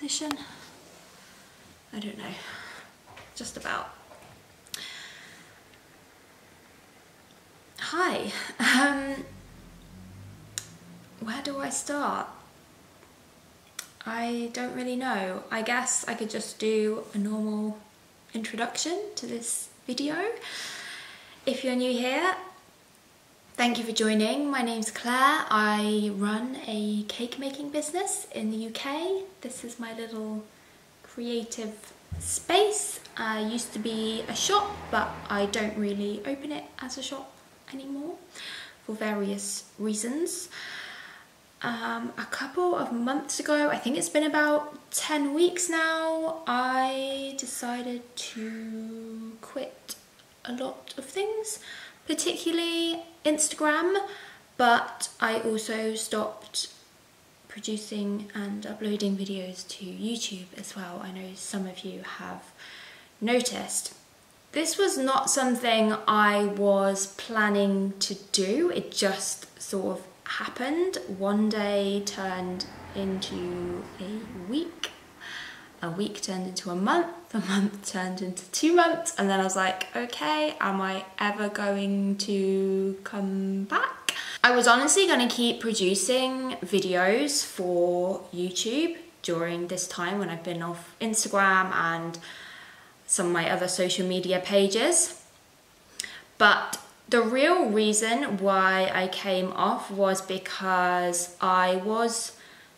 position? I don't know, just about. Hi, where do I start? I don't really know. I guess I could just do a normal introduction to this video. If you're new here, thank you for joining. My name's Claire. I run a cake making business in the UK. This is my little creative space. Used to be a shop, but I don't really open it as a shop anymore for various reasons. A couple of months ago, I think it's been about 10 weeks now, I decided to quit a lot of things, particularly Instagram, but I also stopped producing and uploading videos to YouTube as well. I know some of you have noticed. This was not something I was planning to do, it just sort of happened. One day turned into a week turned into a month turned into 2 months, and then I was like, okay, am I ever going to come back? I was honestly going to keep producing videos for YouTube during this time when I've been off Instagram and some of my other social media pages, but the real reason why I came off was because I was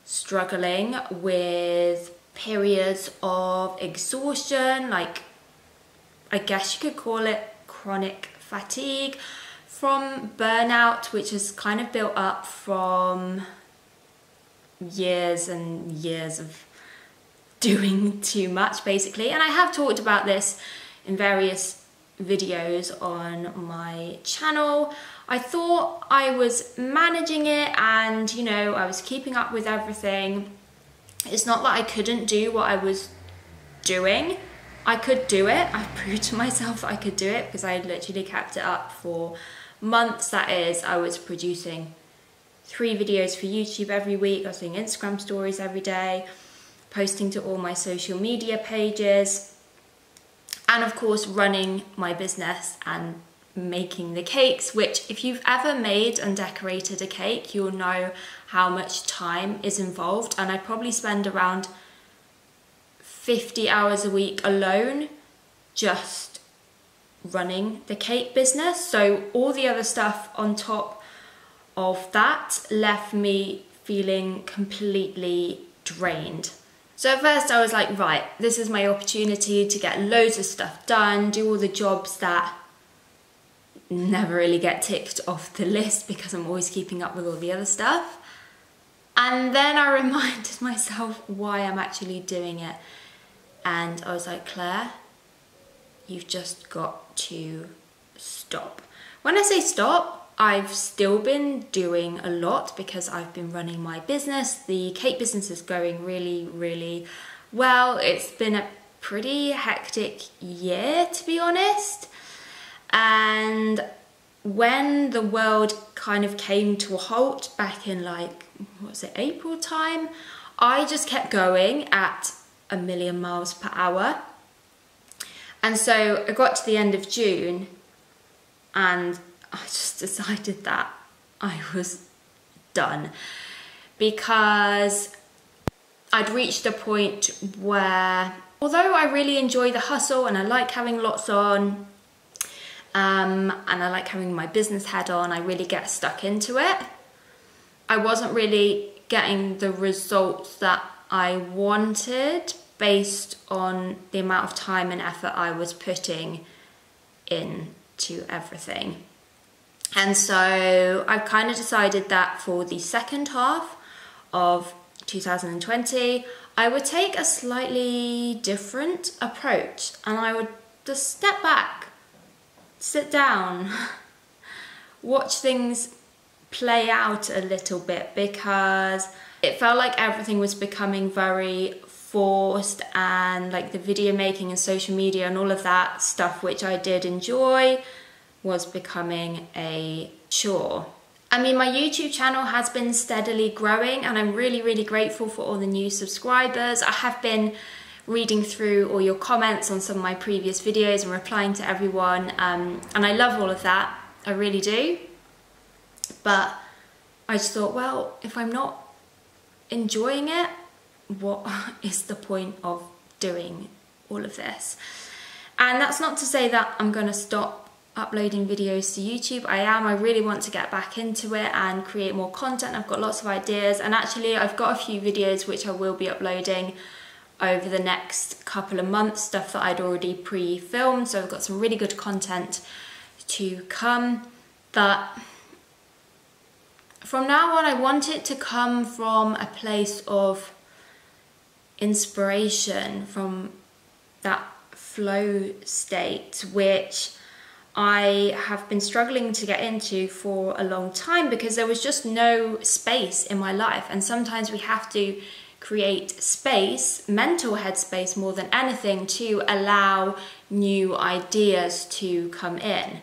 struggling with periods of exhaustion, like I guess you could call it chronic fatigue from burnout, which is kind of built up from years and years of doing too much basically. And I have talked about this in various videos on my channel. I thought I was managing it and, you know, I was keeping up with everything. It's not that I couldn't do what I was doing. I could do it. I proved to myself that I could do it because I literally kept it up for months. That is, I was producing 3 videos for YouTube every week. I was doing Instagram stories every day, posting to all my social media pages, and of course running my business and making the cakes, which if you've ever made and decorated a cake, you'll know how much time is involved. And I probably spend around 50 hours a week alone just running the cake business. So all the other stuff on top of that left me feeling completely drained. So at first I was like, right, this is my opportunity to get loads of stuff done, do all the jobs that never really get ticked off the list because I'm always keeping up with all the other stuff. And then I reminded myself why I'm actually doing it. And I was like, Claire, you've just got to stop. When I say stop, I've still been doing a lot because I've been running my business. The cake business is going really, really well. It's been a pretty hectic year, to be honest. And when the world kind of came to a halt back in like, what was it, April time, I just kept going at 1,000,000 miles per hour. And so I got to the end of June and I just decided that I was done because I'd reached a point where, although I really enjoy the hustle and I like having lots on, and I like having my business head on, I really get stuck into it. I wasn't really getting the results that I wanted based on the amount of time and effort I was putting into everything. And so I've kind of decided that for the second half of 2020, I would take a slightly different approach and I would just step back, sit down, watch things play out a little bit, because it felt like everything was becoming very forced, and like the video making and social media and all of that stuff, which I did enjoy, was becoming a chore. I mean, my YouTube channel has been steadily growing, and I'm really, really grateful for all the new subscribers. I have been reading through all your comments on some of my previous videos and replying to everyone, and I love all of that, I really do. But I just thought, well, if I'm not enjoying it, what is the point of doing all of this? And that's not to say that I'm going to stop uploading videos to YouTube. I really want to get back into it and create more content. I've got lots of ideas, and actually I've got a few videos which I will be uploading over the next couple of months, stuff that I'd already pre-filmed, so I've got some really good content to come. But from now on, I want it to come from a place of inspiration, from that flow state, which I have been struggling to get into for a long time because there was just no space in my life. And sometimes we have to create space, mental headspace more than anything, to allow new ideas to come in.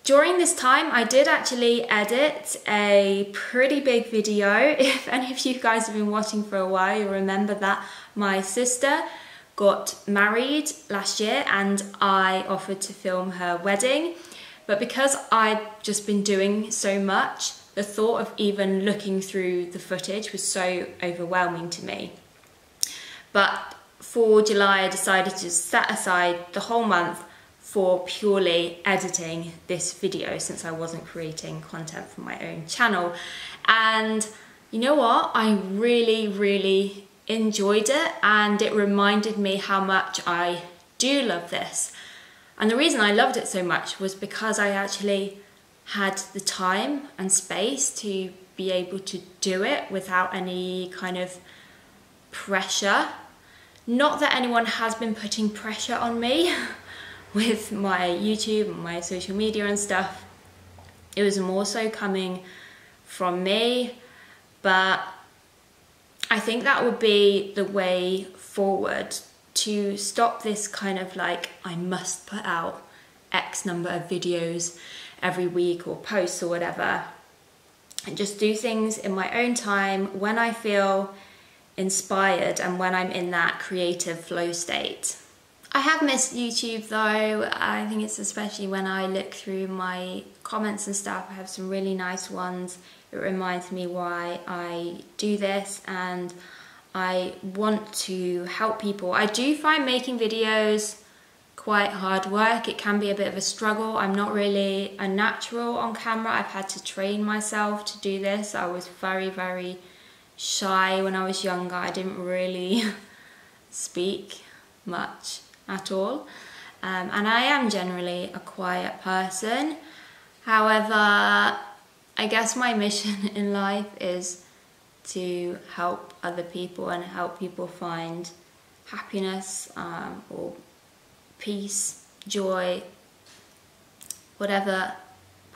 During this time, I did actually edit a pretty big video. If any of you guys have been watching for a while, you'll remember that my sister got married last year and I offered to film her wedding. But because I'd just been doing so much, the thought of even looking through the footage was so overwhelming to me. But for July, I decided to set aside the whole month for purely editing this video, since I wasn't creating content for my own channel. And you know what? I really, really enjoyed it, and it reminded me how much I do love this. And the reason I loved it so much was because I actually had the time and space to be able to do it without any kind of pressure. Not that anyone has been putting pressure on me with my YouTube and my social media and stuff. It was more so coming from me, but I think that would be the way forward, to stop this kind of like, I must put out X number of videos every week or posts or whatever, and just do things in my own time when I feel inspired and when I'm in that creative flow state. I have missed YouTube though. I think it's especially when I look through my comments and stuff, I have some really nice ones. It reminds me why I do this, and I want to help people. I do find making videos quite hard work. It can be a bit of a struggle. I'm not really a natural on camera. I've had to train myself to do this. I was very, very shy when I was younger. I didn't really speak much at all. And I am generally a quiet person. However, I guess my mission in life is to help other people and help people find happiness, or peace, joy, whatever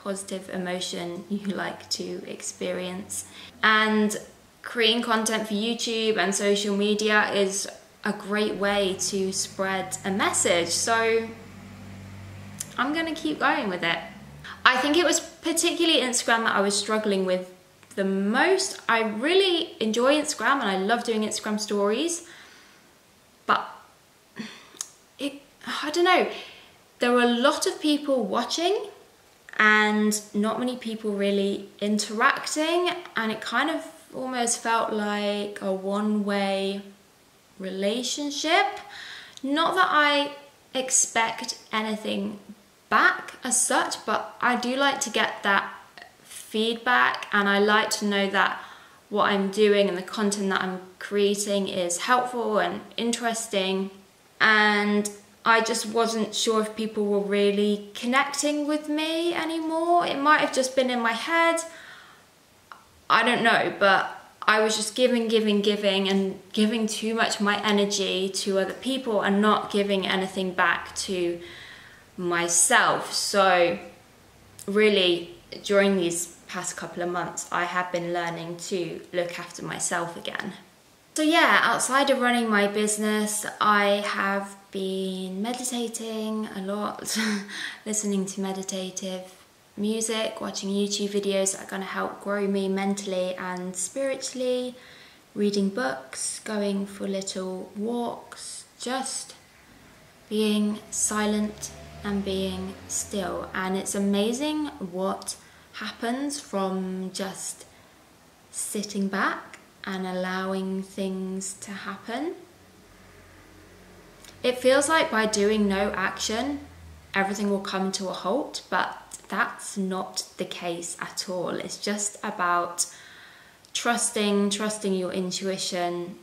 positive emotion you like to experience. And creating content for YouTube and social media is a great way to spread a message, so I'm gonna keep going with it. I think it was particularly Instagram that I was struggling with the most. I really enjoy Instagram and I love doing Instagram stories, but I don't know, there were a lot of people watching and not many people really interacting, and it kind of almost felt like a one-way relationship. Not that I expect anything back as such, but I do like to get that feedback, and I like to know that what I'm doing and the content that I'm creating is helpful and interesting. And I just wasn't sure if people were really connecting with me anymore. It might have just been in my head, I don't know, but I was just giving and giving too much of my energy to other people and not giving anything back to myself. So really, during these past couple of months, I have been learning to look after myself again. So yeah, outside of running my business, I have been meditating a lot, listening to meditative music, watching YouTube videos that are going to help grow me mentally and spiritually, reading books, going for little walks, just being silent and being still. And it's amazing what happens from just sitting back and allowing things to happen. It feels like by doing no action, everything will come to a halt, but that's not the case at all. It's just about trusting your intuition,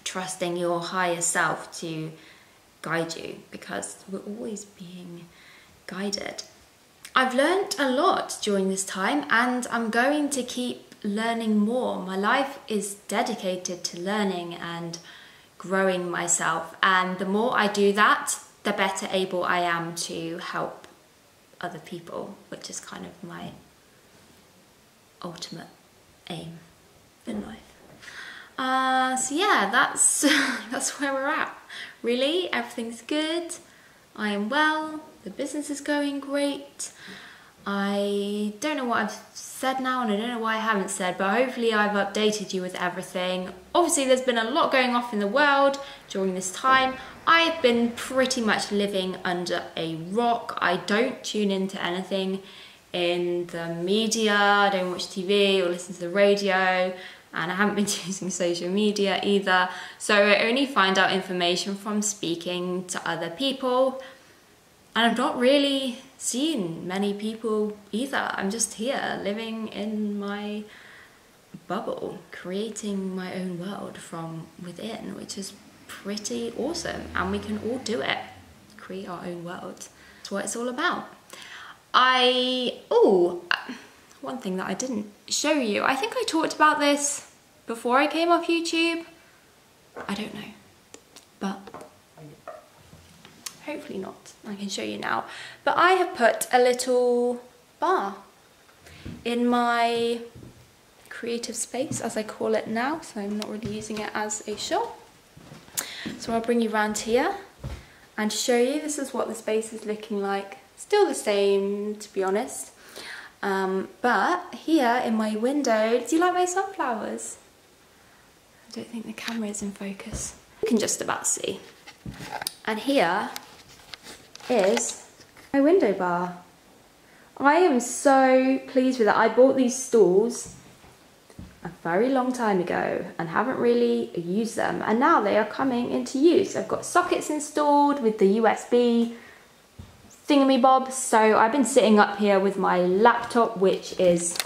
trusting your higher self to guide you, because we're always being guided. I've learned a lot during this time, and I'm going to keep learning more. My life is dedicated to learning and growing myself, and the more I do that, the better able I am to help other people, which is kind of my ultimate aim in life. So yeah, that's where we're at. Really, everything's good. I am well. The business is going great. I don't know what I've said now, and I don't know why I haven't said, but hopefully I've updated you with everything. Obviously, there's been a lot going off in the world during this time. I've been pretty much living under a rock. I don't tune into anything in the media. I don't watch TV or listen to the radio, and I haven't been using social media either. So I only find out information from speaking to other people, and I've not really seen many people either. I'm just here living in my bubble, creating my own world from within, which is pretty awesome, and we can all do it. Create our own world. That's what it's all about. One thing that I didn't show you, I think I talked about this before I came off YouTube. I don't know, but hopefully not. I can show you now. But I have put a little bar in my creative space, as I call it now, so I'm not really using it as a shop. So I'll bring you around here and show you. This is what the space is looking like. Still the same, to be honest. But here in my window, do you like my sunflowers? I don't think the camera is in focus. You can just about see. And here is my window bar. I am so pleased with it. I bought these stools a very long time ago and haven't really used them, and now they are coming into use. I've got sockets installed with the USB thingamybobs, so I've been sitting up here with my laptop, which is,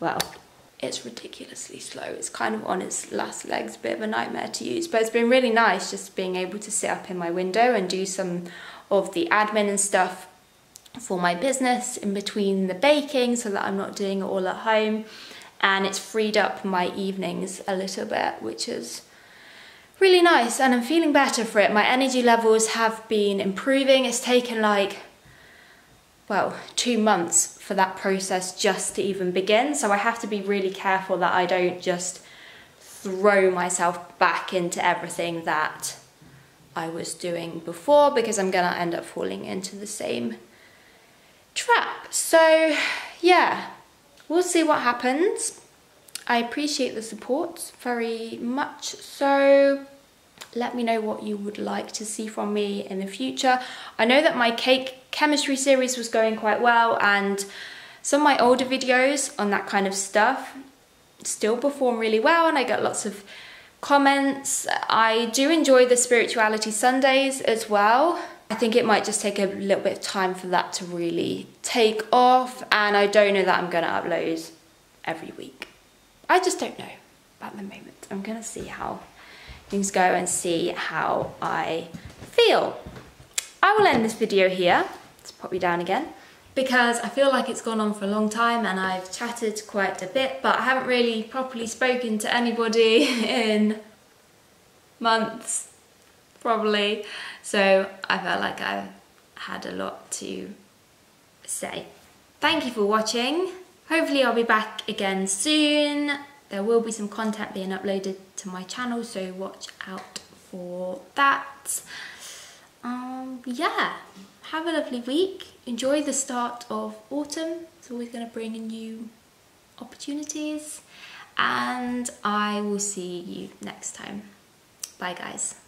well, it's ridiculously slow. It's kind of on its last legs, a bit of a nightmare to use, but it's been really nice just being able to sit up in my window and do some of the admin and stuff for my business in between the baking, so that I'm not doing it all at home. And it's freed up my evenings a little bit, which is really nice, and I'm feeling better for it. My energy levels have been improving. It's taken like, well, 2 months for that process just to even begin, so I have to be really careful that I don't just throw myself back into everything that I was doing before, because I'm gonna end up falling into the same trap. So yeah, we'll see what happens. I appreciate the support very much, so let me know what you would like to see from me in the future. I know that my cake chemistry series was going quite well, and some of my older videos on that kind of stuff still perform really well, and I get lots of comments. I do enjoy the Spirituality Sundays as well. I think it might just take a little bit of time for that to really take off, and I don't know that I'm gonna upload every week. I just don't know at the moment. I'm gonna see how things go and see how I feel. I will end this video here. Let's pop you down again, because I feel like it's gone on for a long time and I've chatted quite a bit, but I haven't really properly spoken to anybody in months, probably. So I felt like I had a lot to say. Thank you for watching. Hopefully I'll be back again soon. There will be some content being uploaded to my channel, so watch out for that. Yeah, have a lovely week. Enjoy the start of autumn. It's always going to bring in new opportunities. And I will see you next time. Bye guys.